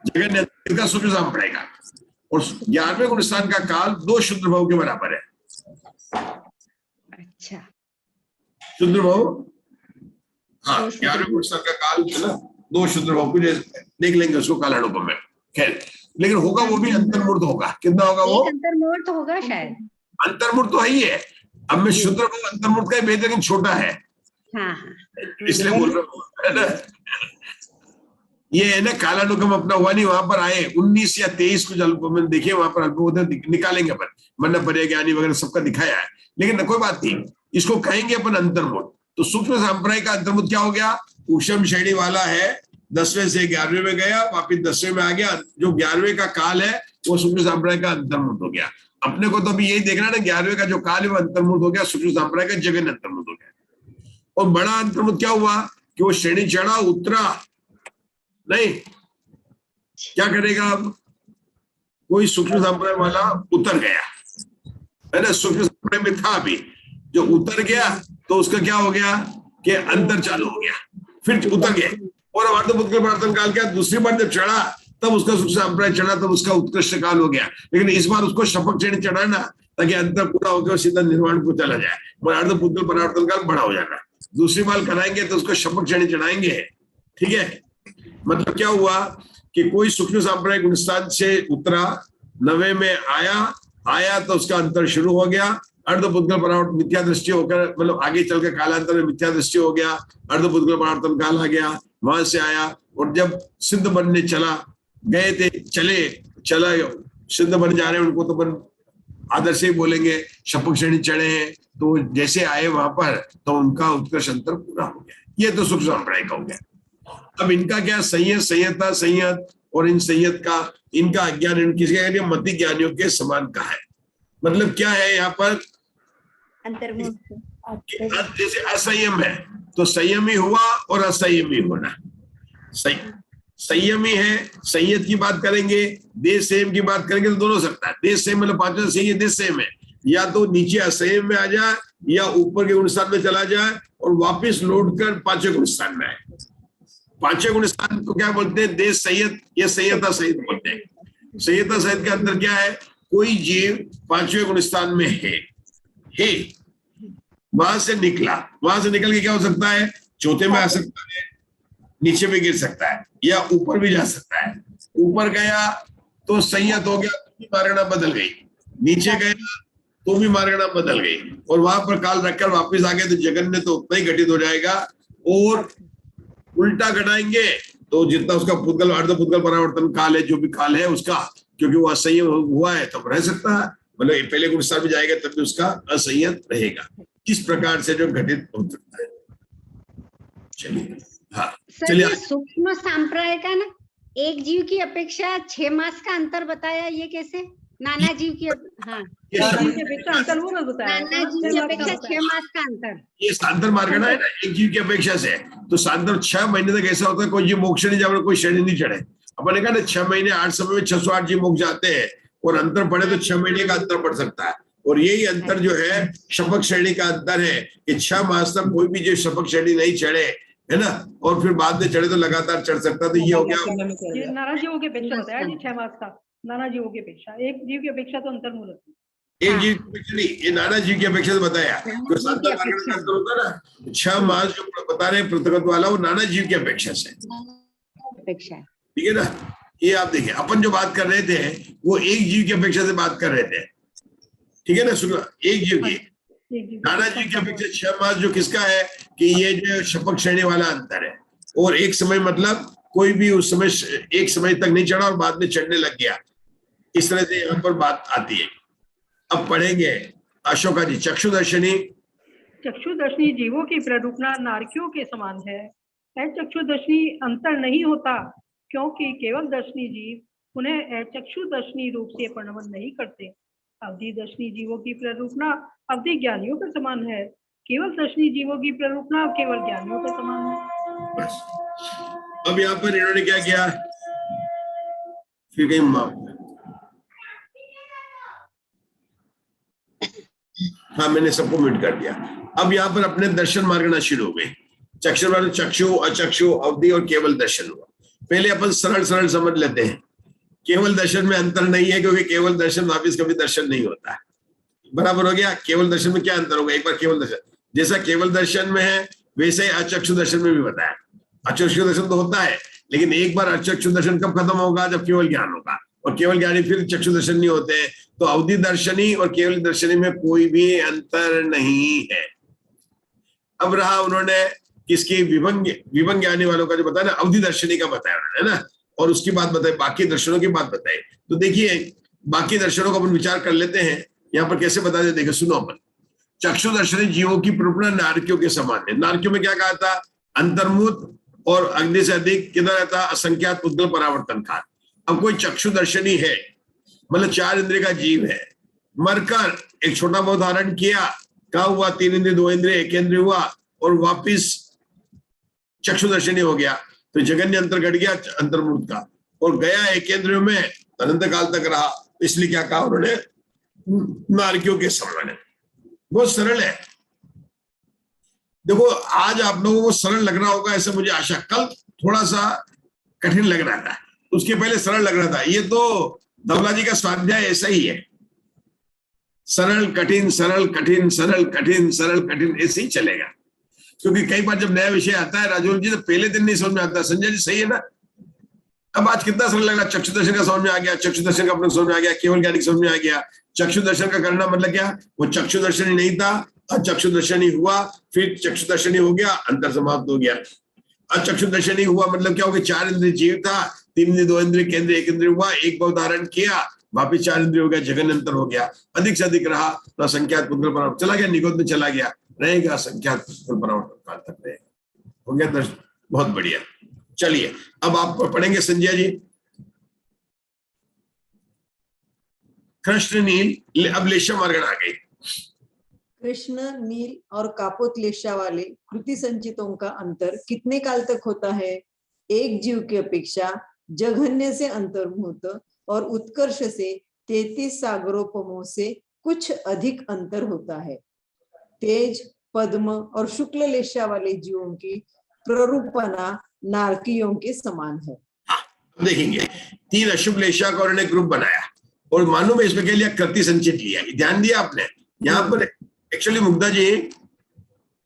जगन्य अंतर का सूक्ष्म संप्रदाय का। और 11वें गुण स्थान का काल 2 शुद्ध भाव के बराबर है। अच्छा, शुद्ध भाव, हाँ 11वें गुण स्थान का काल है ना 2 शुद्ध भाव को देख लेंगे उसको कालानुपम में। खैर, लेकिन होगा वो भी अंतर्मूर्त होगा। कितना होगा वो? अंतर्मूर्त होगा शायद। अंतर्मूर्त तो है ही है। अब मैं शुद्ध भाव अंतर्मूर्त का ही भेद, लेकिन छोटा है, हाँ हाँ, इसलिए बोल रहा हूँ, है ना। ये है ना कालानुगम अपना हुआ नहीं, वहां पर आए 19 या 23 कुछ अल्पमन देखिए, वहां पर अल्पबोधन निकालेंगे अपन, मन पर्याय ज्ञानी वगैरह सबका दिखाया है। लेकिन कोई बात नहीं, इसको कहेंगे अपन अंतर्मुख। तो सूक्ष्म संप्रदाय का अंतर्मुख क्या हो गया? उपशम श्रेणी वाला है, 10वें से 11वें में गया, वापिस 10वें में आ गया। जो 11वें का काल है वो सूक्ष्म संप्रदाय का अंतर्मुख हो गया। अपने को तो अभी यही देखना है ना, 11वें का जो काल है वो अंतर्मुख हो गया, सूक्ष्म संप्रदाय का जगन अंतर्मुख हो गया। और बड़ा अंतर्मुख क्या हुआ कि वो श्रेणी चढ़ा, उतरा नहीं, क्या करेगा अब? कोई सूक्ष्म संप्रदाय वाला उतर गया, है ना, सूक्ष्म संप्रदाय में था अभी, जो उतर गया तो उसका क्या हो गया कि अंतर चालू हो गया, फिर उतर गया। और अर्धपुत्र प्रार्थना काल क्या, दूसरी बार जब चढ़ा तब उसका सूक्ष्म संप्रदाय चढ़ा, तब उसका उत्कृष्ट काल हो गया। लेकिन इस बार उसको शपथ श्रेणी चढ़ा ना, ताकि अंतर पूरा होकर सीधा निर्वाण को चला जाए, अर्धपुत्र परावर्तन काल बड़ा हो जाएगा। दूसरी बार कराएंगे तो उसको शपथ श्रेणी चढ़ाएंगे, ठीक है। मतलब क्या हुआ कि कोई सूक्ष्म सांप्रदायिक गुणस्थान से उतरा, 9वें में आया तो उसका अंतर शुरू हो गया। अर्धपुद्गल परावर्तन मिथ्या दृष्टि होकर, मतलब आगे चल के कालांतर में मिथ्या दृष्टि हो गया, अर्धपुद्गल परावर्तन काल आ गया, वहां से आया। और जब सिद्ध बनने चला गए थे, चला सिद्ध बन जा रहे हैं, उनको तो बन आदर से ही बोलेंगे, शपथ श्रेणी चढ़े हैं, तो जैसे आए वहां पर तो उनका उत्कर्ष अंतर पूरा हो गया। ये तो सूक्ष्म संप्रदाय का हो गया। अब इनका क्या, संयत, संयता, संयत, और इन संयत का इनका अज्ञान किसके मति ज्ञानियों के समान का है। मतलब क्या है यहाँ पर, जैसे असंयम है तो संयमी हुआ और असंयमी होना। संयमी है, संयत की बात करेंगे, देश संयम की बात करेंगे तो दोनों सकता है। देश संयम मतलब 5वां संयम, देश संयम है, या तो नीचे असंयम में आ जाए या ऊपर के गुणस्थान में चला जाए और वापिस लौट कर 5वें गुणस्थान में आए। 5वें गुणस्थान को क्या बोलते हैं? देश संयत या संयता सहित बोलते हैं। संयता सहित के अंदर क्या है? कोई जीव 5वें गुणस्थान में है, वहां से निकल के क्या हो सकता है? चौथे में आ सकता है, नीचे में गिर सकता है, या ऊपर भी जा सकता है। ऊपर गया तो संयत हो गया, तो भी मार्गणा बदल गई, नीचे गया तो भी मार्गणा बदल गई, और वहां पर काल रखकर वापस आ गए तो जगन्य तो उतना ही घटित हो जाएगा। और उल्टा घटाएंगे तो जितना उसका पुद्गल अर्धपुद्गल परावर्तन काल है, जो भी काल है उसका, क्योंकि वो असंयत हुआ है तब रह सकता है, मतलब पहले गुणस्थान में जाएगा तब भी उसका असंयत रहेगा। इस प्रकार से जो घटित हो सकता है। चलिए, हाँ चलिए। सूक्ष्म संप्रदाय का ना, एक जीव की अपेक्षा 6 मास का अंतर बताया, ये कैसे? नाना जीव की, हाँ नाना जीव की अपेक्षा 6 मास का अंतर, ये सांतर मार्गणा है ना, एक जीव की अपेक्षा से। तो सांतर 6 महीने तक ऐसा होता है, कोई जीव मोक्ष नहीं जाए, कोई श्रेणी नहीं चढ़े। अपन ने कहा ना 6 महीने 8 समय में 608 जीव मोक्ष जाते हैं, और अंतर पड़े तो 6 महीने का अंतर पड़ सकता है। और यही अंतर जो है शपथ श्रेणी का अंतर है कि 6 मास तक कोई भी जो शपथ श्रेणी नहीं चढ़े, है ना, और फिर बाद में चढ़े तो लगातार चढ़ सकता। तो ये हो गया, ये नाना जीवों की अपेक्षा होता है जी 6 मास का, नाना जीवों की अपेक्षा, एक जीव की अपेक्षा तो अंतर्मूल होती है। एक जीव की अपेक्षा नहीं, ये नाना जीव की अपेक्षा से बताया। तो सांतर मार्गणा का अंतर होता है ना, 6 मास जो बता रहे हैं पृथकत्व वाला, वो नाना जीव की अपेक्षा से, ठीक है ना। ये आप देखिए, अपन जो बात कर रहे थे वो एक जीव की अपेक्षा से बात कर रहे थे, ठीक है ना। सुनो, एक जीव की, नाना जीव की अपेक्षा 6 मास जो किसका है कि ये जो शपथ श्रेणी वाला अंतर है। और एक समय मतलब कोई भी उस समय एक समय तक नहीं चढ़ा और बाद में चढ़ने लग गया, इस तरह से यहाँ पर बात आती है। अब पढ़ेंगे अशोका जी, चक्षुदर्शनी। चक्षुदर्शनी जीवों की प्ररूपणा नारकियों के समान है। चक्षुदर्शनी अंतर नहीं होता, क्योंकि केवल दर्शनी जीव उन्हें चक्षुदर्शनी रूप से परिणमन नहीं करते। अवधि दर्शनी जीवों की प्ररूपणा अवधि ज्ञानियों के समान है, केवल दर्शनी जीवों की प्ररूपणा केवल ज्ञानियों के समान है। बस। अब यहाँ पर इन्होंने क्या किया, फिर कहीं हाँ मैंने सबको म्यूट कर दिया। अब यहाँ पर अपने दर्शन मार्गना शुरू हो गए। चक्षु, अचक्षु, अवधि और केवल दर्शन हुआ। पहले अपन सरल सरल समझ लेते हैं। केवल दर्शन में अंतर नहीं है, क्योंकि केवल दर्शन वापिस कभी दर्शन नहीं होता है। बराबर हो गया। केवल दर्शन में क्या अंतर होगा, एक बार केवल दर्शन जैसा केवल दर्शन में है वैसे ही अचक्षु दर्शन में भी बताया। अचक्षु दर्शन तो होता है, लेकिन एक बार अचक्षु दर्शन कब खत्म होगा, जब केवल ज्ञान होगा, और केवल ज्ञानी फिर चक्षु दर्शन नहीं होते। तो अवधि दर्शनी और केवल दर्शनी में कोई भी अंतर नहीं है। अब रहा उन्होंने किसकी विभंग ज्ञानी वालों का जो बताया ना, अवधि दर्शनी का बताया उन्होंने ना, और उसकी बात बताई, बाकी दर्शनों की बात बताई। तो देखिए बाकी दर्शनों का अपन विचार कर लेते हैं। यहाँ पर कैसे बता दे, देखो सुनो अपन। चक्षु दर्शनी जीवों की प्ररूपणा नारकियों के समान है। नारकियों में क्या कहा था, अंतर्मुख और अग्नि से अधिक किधर रहता, असंख्यात पुद्गल परावर्तन काल। अब कोई चक्षु दर्शनी है, मतलब 4 इंद्रिय का जीव है, मरकर एक छोटा बहुत धारण किया, क्या हुआ, 3 इंद्रिय 2 इंद्रिय 1 इंद्रिय हुआ, और वापिस चक्षु दर्शनी हो गया। तो जगन्य अंतर घट गया अंतर्मुख का, और गया 1 इंद्रियों में अनंत काल तक रहा। इसलिए क्या कहा उन्होंने, नारकियों के समान है। बहुत सरल है। देखो आज आप लोगों को सरल लग रहा होगा ऐसा मुझे आशा, कल थोड़ा सा कठिन लग रहा था, उसके पहले सरल लग रहा था। ये तो धवला जी का स्वाध्याय ऐसा ही है, सरल कठिन सरल कठिन सरल कठिन सरल कठिन ऐसे ही चलेगा। क्योंकि कई बार जब नया विषय आता है राजूल जी, तो पहले दिन नहीं समझ में आता। संजय जी सही है ना। अब आज कितना सरल लग रहा है, चक्षु दर्शन का समझ में आ गया, चक्षु दर्शन का अपने समझ में आ गया, केवल ज्ञानी समझ में आ गया। चक्षु दर्शन का करना मतलब क्या, वो चक्षु दर्शनी नहीं था, अचक्षु दर्शनी हुआ, फिर चक्षु दर्शनी हो गया, अंतर समाप्त हो गया। अचक्षु दर्शनी हुआ मतलब क्या हो गया, 4 इंद्रिय जीव था, 3 इंद्रिय 2 इंद्रिय केंद्र 1 इंद्रिय हुआ, एक भाव धारण किया, वापिस 4 इंद्रिय हो गया, जगन अंतर हो गया, अधिक से अधिक रहा तो असंख्यात पुद्गल परावर्तन चला गया, निगोद में चला गया, रहेगा असंख्यात पुद्गल परावर्तन काल तक रहेगा। हो गया दर्शन, बहुत बढ़िया। चलिए अब आप पढ़ेंगे संजय जी। कृष्ण नील, अब लेशा मार्गण आ गई। कृष्ण नील और कापोतलेशा वाले कृति संचितों का अंतर कितने काल तक होता है। एक जीव की अपेक्षा जघन्य से अंतर्मुहूर्त और उत्कर्ष से 33 सागरोपमों से कुछ अधिक अंतर होता है। तेज, पद्म और शुक्ल लेशा वाले जीवों की प्ररूपणा नारकियों के समान है। देखेंगे 3 अशुभ लेशा का उन्होंने ग्रुप बनाया, और मालूम है इसमें क्या लिया, कृति संचित लिया। ध्यान दिया आपने यहाँ पर। एक्चुअली मुग्धा जी,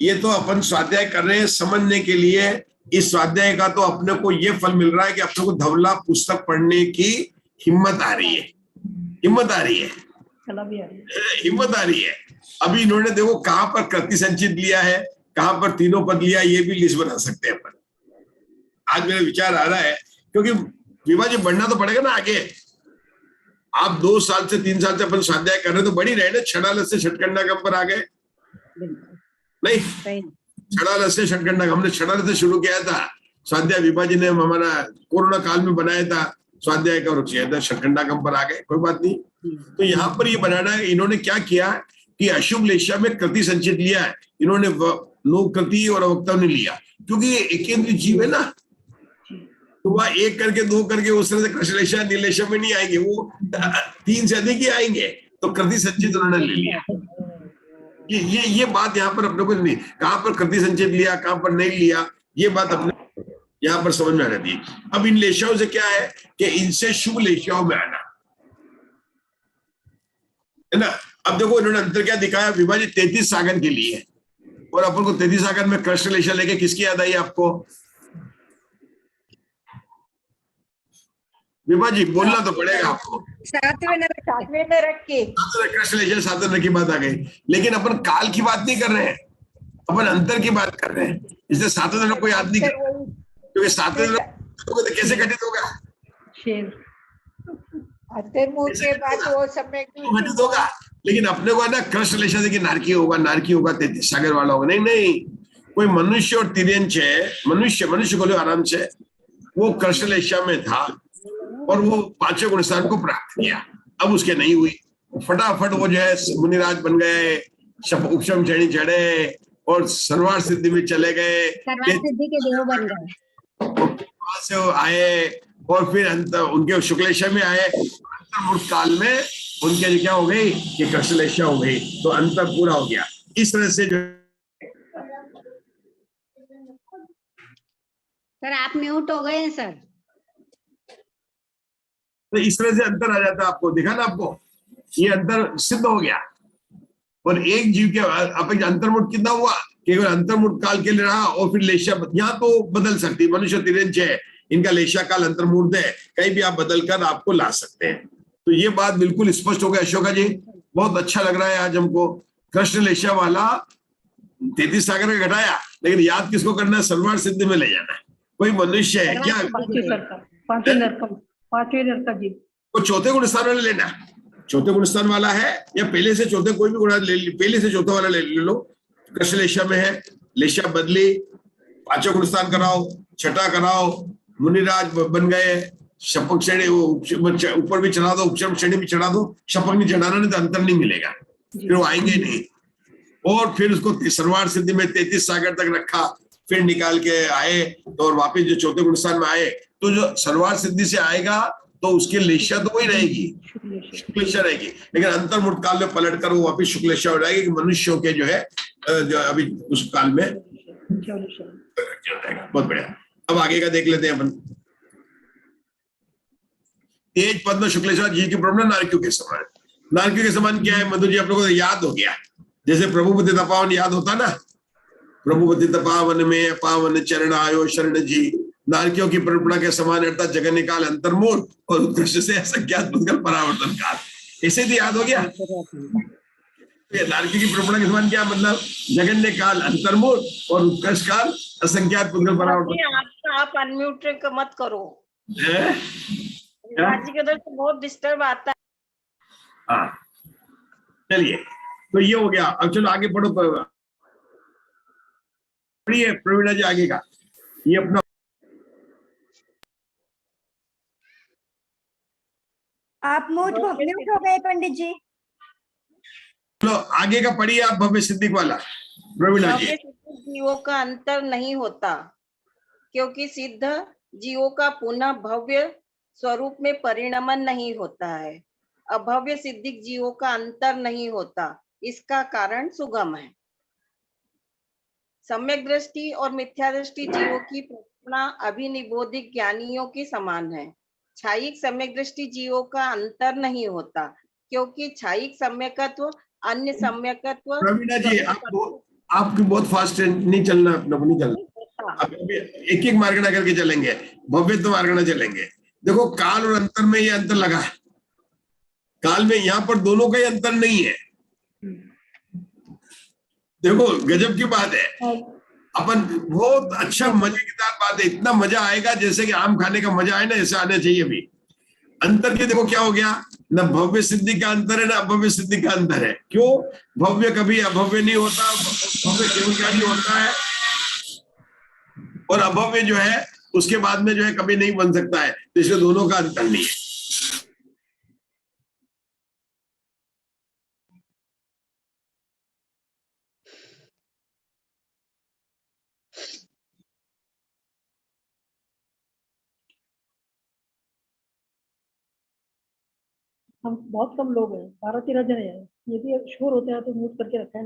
ये तो अपन स्वाध्याय कर रहे हैं समझने के लिए। इस स्वाध्याय का तो अपने को ये फल मिल रहा है कि अपने को धवला पुस्तक पढ़ने की हिम्मत आ रही है, हिम्मत आ रही है, हिम्मत आ रही है। अभी इन्होंने देखो कहां पर कृति संचित लिया है, कहां पर तीनों पद लिया, ये भी लिस्ट बना सकते हैं अपन। आज मेरा विचार आ रहा है, क्योंकि विभा जी बढ़ना तो पड़ेगा ना आगे। आप 2 साल से 3 साल से अपन स्वाध्याय कर रहे तो बढ़ी रहे ना। छड़ालस से छठकंडा कम पर आ गए नहीं, छड़ालस से छठकंडा, हमने छड़ालस से शुरू किया था स्वाध्याय। विभा जी ने हमारा कोरोना काल में बनाया था स्वाध्याय का, रुचि है, छठकंडा कम पर आ गए, कोई बात नहीं। तो यहाँ पर ये बनाना है। इन्होंने क्या किया कि अशुभ लेशा में कृति संचित लिया है इन्होंने, नो कृति और अवक्ता ने लिया, क्योंकि ये एकेंद्रीय जीव है ना। तो वह 1 करके 2 करके उस तरह से कृष्णलेशा नीलेशा में नहीं आएंगे, वो 3 से अधिक ही आएंगे। तो कृति संचित उन्होंने ले लिया। ये बात यहाँ पर अपने को नहीं, कहां पर कृति संचित लिया कहां पर नहीं लिया, ये बात अपने यहाँ पर समझ में आ जाती है। अब इन लेशाओं से क्या है कि इनसे शुभ लेशाओं में आना है ना। अब देखो इन्होंने अंतर क्या दिखाया, विभाजित 33 सागर के लिए, और अपन को 33 सागर में कृष्ण लेशा लेके किसकी याद आई आपको, विभा जी बोलना तो पड़ेगा आपको। 7वें नरक के कृष्ण लेशा 7वें नरक की बात आ गई, लेकिन अपन काल की बात नहीं कर रहे हैं, अपन अंतर की बात कर रहे हैं। इसलिए 7वें नरक को याद नहीं कर, क्योंकि 7वें नरक तो कैसे घटित होगा, के बाद वो समय घटित होगा। लेकिन अपने को है ना कृष्ण लेशा देखिए नारकी होगा, नारकी होगा 33 सागर वाला होगा, नहीं नहीं, कोई मनुष्य और तिर्यंश है, मनुष्य को लो आराम से, वो कृष्ण लेशा में था और वो 5वें गुणस्थान को प्राप्त किया। अब उसके नहीं हुई, फटाफट वो जो है मुनिराज बन गए, उपशम श्रेणी चढ़े, और सर्वार्थ सिद्धि में चले गए, सर्वार्थ सिद्धि के देव बन गए। वहां से वो आए और फिर अंत उनके शुक्लेशा में आए, अंतर्मुख काल में उनके क्या हो गई कि कृष्णलेशा हो गई, तो अंतर पूरा हो गया। इस तरह से जो सर आप म्यूट हो गए हैं सर। तो इस तरह से अंतर आ जाता है, आपको दिखा ना, आपको ये अंतर सिद्ध हो गया। और एक जीव के अपेक्षा अंतर्मुठ कितना हुआ, केवल अंतर्मुठ काल के लिए रहा और फिर लेशा यहाँ तो बदल सकती, मनुष्य तिरंज है, इनका लेशा काल अंतर्मुठ है, कहीं भी आप बदल कर आपको ला सकते हैं। तो ये बात बिल्कुल स्पष्ट हो गया अशोका जी, बहुत अच्छा लग रहा है आज हमको। कृष्ण लेशा वाला 33 सागर का घटाया, लेकिन याद किसको करना है, सर्वार्थ सिद्धि में ले जाना है। कोई मनुष्य है क्या पांचवें नर का जीव वो चौथे गुण स्थान वाला लेना, चौथे गुण स्थान वाला है या पहले से चौथे, कोई भी गुण पहले से चौथे वाला ले लो। कृष्ण लेशा में है, लेशा बदली, पांचों गुण स्थान कराओ, छठा कराओ, मुनिराज बन गए, शपक श्रेणी ऊपर भी चढ़ा दो, उपशम श्रेणी भी चढ़ा दो, शपक नहीं चढ़ाना नहीं तो अंतर नहीं मिलेगा, फिर वो आएंगे नहीं। और फिर उसको सर्वार्थ सिद्धि में 33 सागर तक रखा, फिर निकाल के आए तो और वापिस जो चौथे गुण स्थान में आए, तो जो सर्वार्थ सिद्धि से आएगा तो उसकी लेशा तो वही रहेगी, शुक्लेशा रहेगी, लेकिन अंतर्मुठ काल में पलट कर वो वापिस शुक्लेशा हो जाएगी कि मनुष्यों के जो है जो अभी उस काल में बहुत बढ़िया। अब आगे का देख लेते हैं अपन। तेज पद्म शुक्लेश्वर जी की प्रॉब्लम नारकियों के समान, नारकियों के समान क्या है मधु जी, आप लोगों को याद हो गया, जैसे प्रभुपति तपावन याद होता ना, प्रभुपति तपावन में पावन चरण आयो शरण जी, नारकियों की प्ररूपणा के समान अर्थात जगन निकाल अंतर्मूल और उत्कृष्ट से असंख्यात पुद्गल परावर्तन काल, इसे भी याद हो गया। नारकी की प्ररूपणा के समान क्या मतलब, जगन्य काल अंतर्मूल और उत्कृष्ट काल असंख्यात पुद्गल परावर्तन। आप अनम्यूट मत करो, राजी के उधर से बहुत डिस्टर्ब आता है। हाँ चलिए, तो ये हो गया। अब चलो आगे पढ़ो, पढ़िए प्रवीणा जी आगे का, ये अपना आप म्यूट हो गए पंडित जी। चलो आगे का पढ़िए आप, भव्य सिद्धिक वाला प्रवीणा जी। जीवों का अंतर नहीं होता, क्योंकि सिद्ध जीवों का पुनः भव्य स्वरूप में परिणमन नहीं होता है। अभव्य सिद्धिक जीवों का अंतर नहीं होता, इसका कारण सुगम है। सम्यक दृष्टि और मिथ्या दृष्टि जीवों की प्रतिमा अभिनिबोधिक ज्ञानियों के समान है। छायिक सम्यक दृष्टि जीवों का अंतर नहीं होता, क्योंकि छायिक सम्यकत्व अन्य सम्यकत्व। प्रवीणा जी आपकी बहुत फास्ट नहीं चलना, अपना नहीं चलना, अभी एक एक मार्गना करके चलेंगे, भव्य तो मार्गना चलेंगे। देखो काल और अंतर में ये अंतर लगा है, काल में यहाँ पर दोनों का ही अंतर नहीं है। देखो गजब की बात है, अपन बहुत अच्छा मजेदार बात है, इतना मजा आएगा जैसे कि आम खाने का मजा आए ना, ऐसा आना चाहिए। अभी अंतर के देखो क्या हो गया, न भव्य सिद्धि का अंतर है ना अभव्य सिद्धि का अंतर है। क्यों, भव्य कभी अभव्य नहीं होता, भव्य केवल ज्ञानी होता है, और अभव्य जो है उसके बाद में जो है कभी नहीं बन सकता है, तो इसलिए दोनों का अंतर नहीं है। हम बहुत कम लोग हैं, 12-13 जने हैं, यदि शोर होता है तो म्यूट करके रखा है।